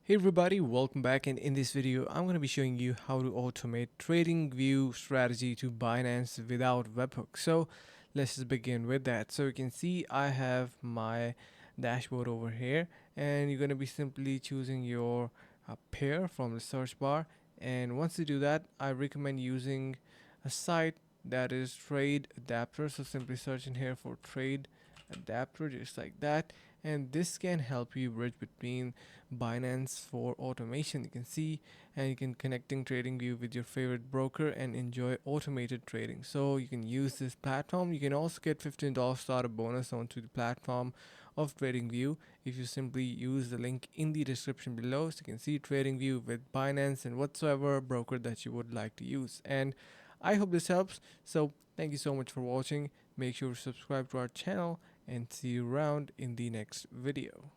Hey everybody, welcome back, and in this video I'm going to be showing you how to automate TradingView Strategy to Binance without webhooks. So let's just begin with that. So you can see I have my dashboard over here, and you're going to be simply choosing your pair from the search bar. And once you do that, I recommend using a site that is Trade Adapter. So simply search in here for Trade Adapter just like that, and this can help you bridge between Binance for automation, you can see, and you can connecting TradingView with your favorite broker and enjoy automated trading. So you can use this platform. You can also get $15 startup bonus onto the platform of TradingView if you simply use the link in the description below. So you can see TradingView with Binance and whatsoever broker that you would like to use. And I hope this helps. So thank you so much for watching. Make sure to subscribe to our channel and see you around in the next video.